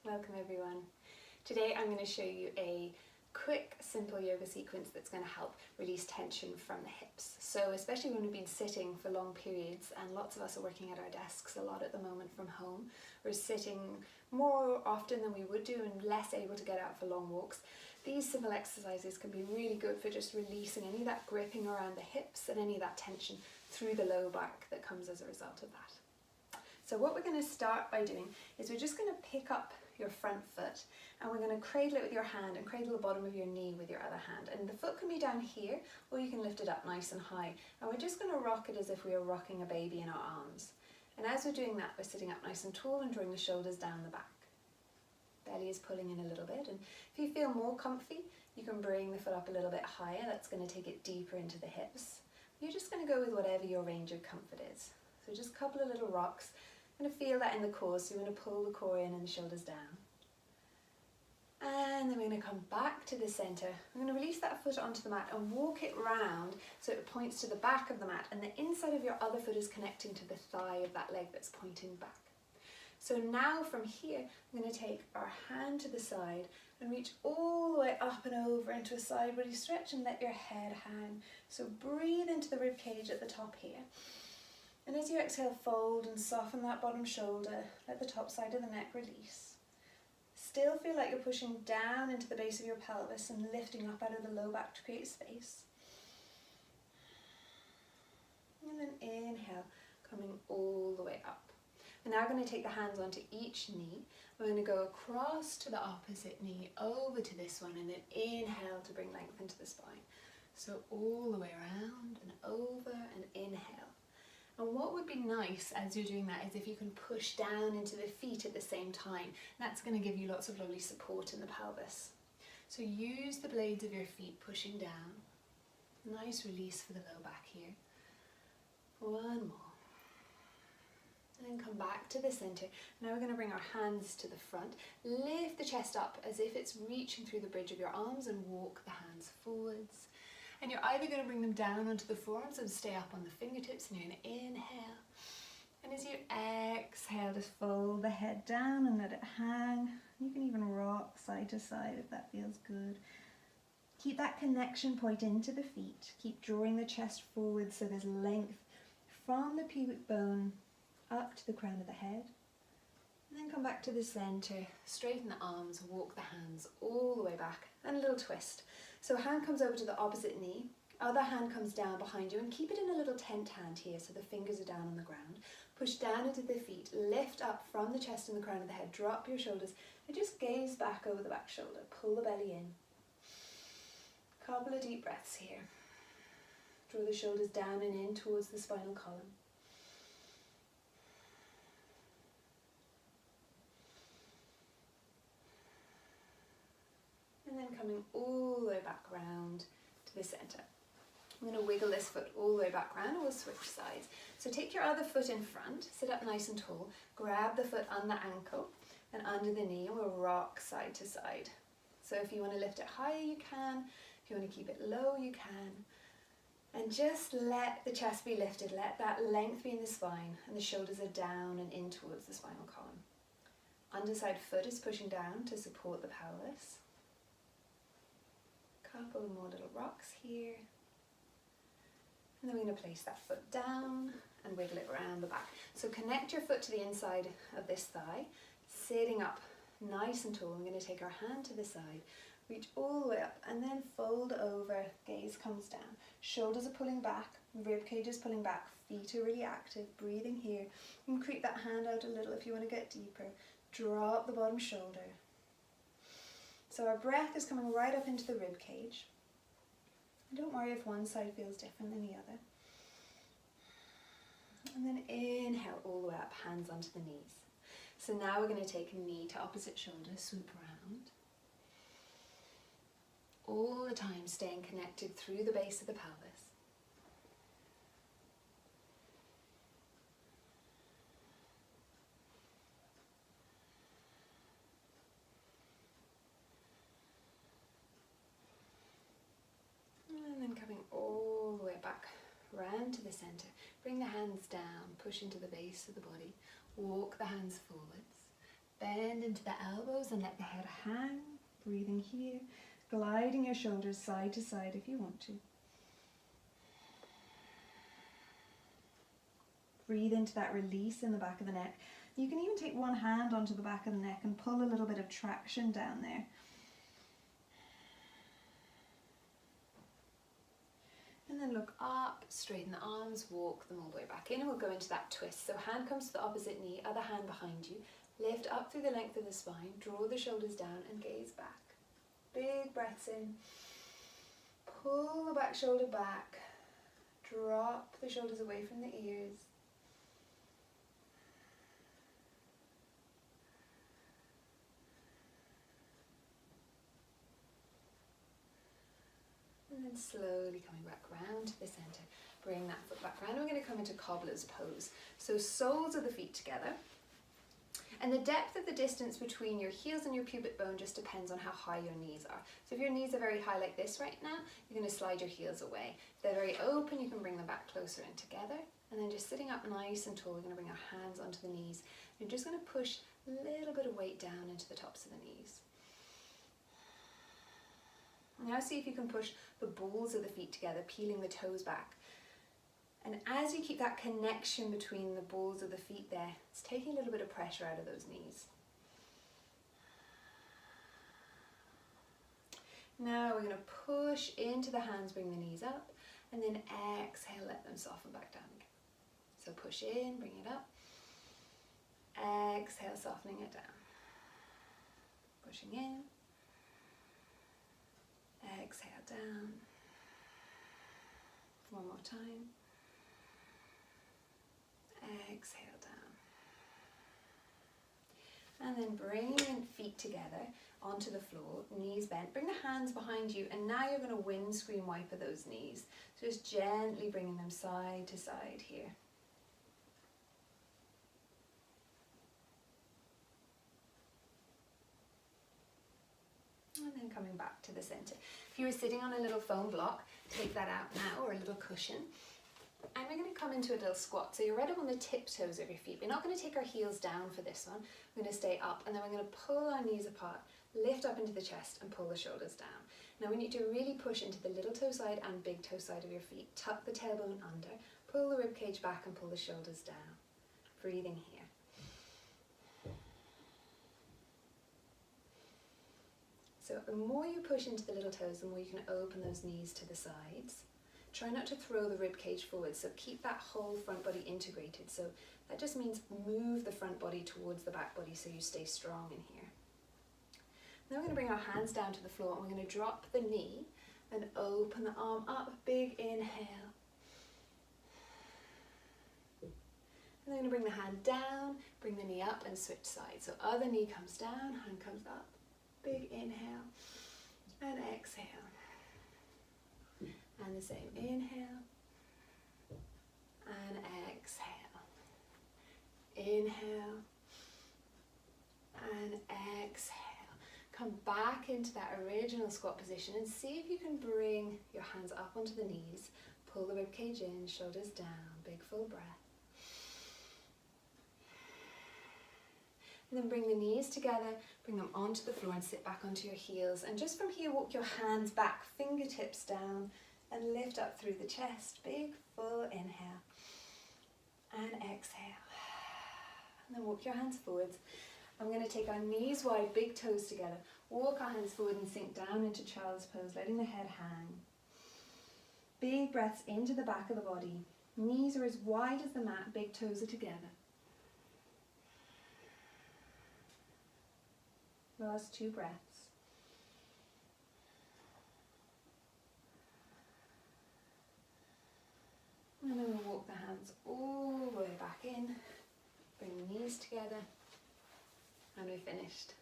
Welcome everyone. Today I'm going to show you a quick, simple yoga sequence that's going to help release tension from the hips. So especially when we've been sitting for long periods, and lots of us are working at our desks a lot at the moment from home, we're sitting more often than we would do and less able to get out for long walks. These simple exercises can be really good for just releasing any of that gripping around the hips and any of that tension through the low back that comes as a result of that. So what we're going to start by doing is we're just going to pick up your front foot and we're going to cradle it with your hand and cradle the bottom of your knee with your other hand, and the foot can be down here or you can lift it up nice and high, and we're just going to rock it as if we were rocking a baby in our arms. And as we're doing that, we're sitting up nice and tall and drawing the shoulders down the back. Belly is pulling in a little bit, and if you feel more comfy you can bring the foot up a little bit higher. That's going to take it deeper into the hips. You're just going to go with whatever your range of comfort is. So just a couple of little rocks. You're going to feel that in the core, so you're going to pull the core in and the shoulders down. And then we're going to come back to the centre. I'm going to release that foot onto the mat and walk it round so it points to the back of the mat, and the inside of your other foot is connecting to the thigh of that leg that's pointing back. So now from here, I'm going to take our hand to the side and reach all the way up and over into a side body stretch and let your head hang. So breathe into the rib cage at the top here. And as you exhale, fold and soften that bottom shoulder. Let the top side of the neck release. Still feel like you're pushing down into the base of your pelvis and lifting up out of the low back to create space. And then inhale, coming all the way up. We're now going to take the hands onto each knee. We're going to go across to the opposite knee, over to this one, and then inhale to bring length into the spine. So all the way around and over and inhale. And what would be nice as you're doing that is if you can push down into the feet at the same time. That's going to give you lots of lovely support in the pelvis. So use the blades of your feet pushing down. Nice release for the low back here. One more. And then come back to the centre. Now we're going to bring our hands to the front. Lift the chest up as if it's reaching through the bridge of your arms and walk the hands forwards. And you're either going to bring them down onto the forearms and stay up on the fingertips, and you're going to inhale. And as you exhale, just fold the head down and let it hang. You can even rock side to side if that feels good. Keep that connection point into the feet. Keep drawing the chest forward so there's length from the pubic bone up to the crown of the head. And then come back to the centre, straighten the arms, walk the hands all the way back, and a little twist. So hand comes over to the opposite knee, other hand comes down behind you, and keep it in a little tent hand here so the fingers are down on the ground. Push down into the feet, lift up from the chest and the crown of the head, drop your shoulders, and just gaze back over the back shoulder, pull the belly in. Couple of deep breaths here. Draw the shoulders down and in towards the spinal column. And then coming all the way back round to the centre. I'm going to wiggle this foot all the way back round, and we'll switch sides. So take your other foot in front, sit up nice and tall, grab the foot on the ankle and under the knee, and we'll rock side to side. So if you want to lift it higher, you can. If you want to keep it low, you can. And just let the chest be lifted, let that length be in the spine, and the shoulders are down and in towards the spinal column. Underside foot is pushing down to support the pelvis. Couple more little rocks here, and then we're going to place that foot down and wiggle it around the back. So connect your foot to the inside of this thigh, sitting up nice and tall. We're going to take our hand to the side, reach all the way up, and then fold over, gaze comes down, shoulders are pulling back, rib cage is pulling back, feet are really active, breathing here. You can creep that hand out a little if you want to get deeper. Drop the bottom shoulder. So our breath is coming right up into the rib cage. And don't worry if one side feels different than the other. And then inhale all the way up, hands onto the knees. So now we're going to take knee to opposite shoulder, swoop around. All the time staying connected through the base of the pelvis. Coming all the way back round to the centre. Bring the hands down, push into the base of the body, walk the hands forwards, Bend into the elbows and let the head hang. Breathing here. Gliding your shoulders side to side if you want to. Breathe into that release in the back of the neck. You can even take one hand onto the back of the neck and pull a little bit of traction down there. And then look up, straighten the arms, walk them all the way back in, and we'll go into that twist. So hand comes to the opposite knee, other hand behind you. Lift up through the length of the spine, draw the shoulders down and gaze back. Big breaths in. Pull the back shoulder back. Drop the shoulders away from the ears. And then slowly coming back round to the centre. Bring that foot back round. We're going to come into cobbler's pose. So soles of the feet together. And the depth of the distance between your heels and your pubic bone just depends on how high your knees are. So if your knees are very high like this right now, you're going to slide your heels away. If they're very open, you can bring them back closer in together. And then just sitting up nice and tall, we're going to bring our hands onto the knees. You're just going to push a little bit of weight down into the tops of the knees. Now see if you can push the balls of the feet together, peeling the toes back. And as you keep that connection between the balls of the feet there, it's taking a little bit of pressure out of those knees. Now we're going to push into the hands, bring the knees up, and then exhale, let them soften back down again. So push in, bring it up. Exhale, softening it down. Pushing in. Exhale down. One more time. Exhale down. And then bringing feet together onto the floor, knees bent. Bring the hands behind you, and now you're going to windscreen wiper those knees. So just gently bringing them side to side here. And then coming back to the center. If you were sitting on a little foam block, take that out now, or a little cushion. And we're going to come into a little squat. So you're right up on the tiptoes of your feet. We're not going to take our heels down for this one. We're going to stay up, and then we're going to pull our knees apart, lift up into the chest and pull the shoulders down. Now we need to really push into the little toe side and big toe side of your feet. Tuck the tailbone under, pull the rib cage back and pull the shoulders down. Breathing here. So the more you push into the little toes, the more you can open those knees to the sides. Try not to throw the rib cage forward, so keep that whole front body integrated. So that just means move the front body towards the back body so you stay strong in here. Now we're going to bring our hands down to the floor, and we're going to drop the knee and open the arm up. Big inhale. And then we're going to bring the hand down, bring the knee up and switch sides. So other knee comes down, hand comes up. Big inhale and exhale. And the same, inhale and exhale. Inhale and exhale. Come back into that original squat position and see if you can bring your hands up onto the knees. Pull the rib cage in, shoulders down, big full breath. And then bring the knees together, bring them onto the floor and sit back onto your heels. And just from here, walk your hands back, fingertips down, and lift up through the chest. Big, full inhale. And exhale. And then walk your hands forwards. I'm going to take our knees wide, big toes together. Walk our hands forward and sink down into child's pose, letting the head hang. Big breaths into the back of the body. Knees are as wide as the mat, big toes are together. Last 2 breaths. And then we'll walk the hands all the way back in. Bring the knees together. And we're finished.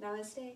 Namaste.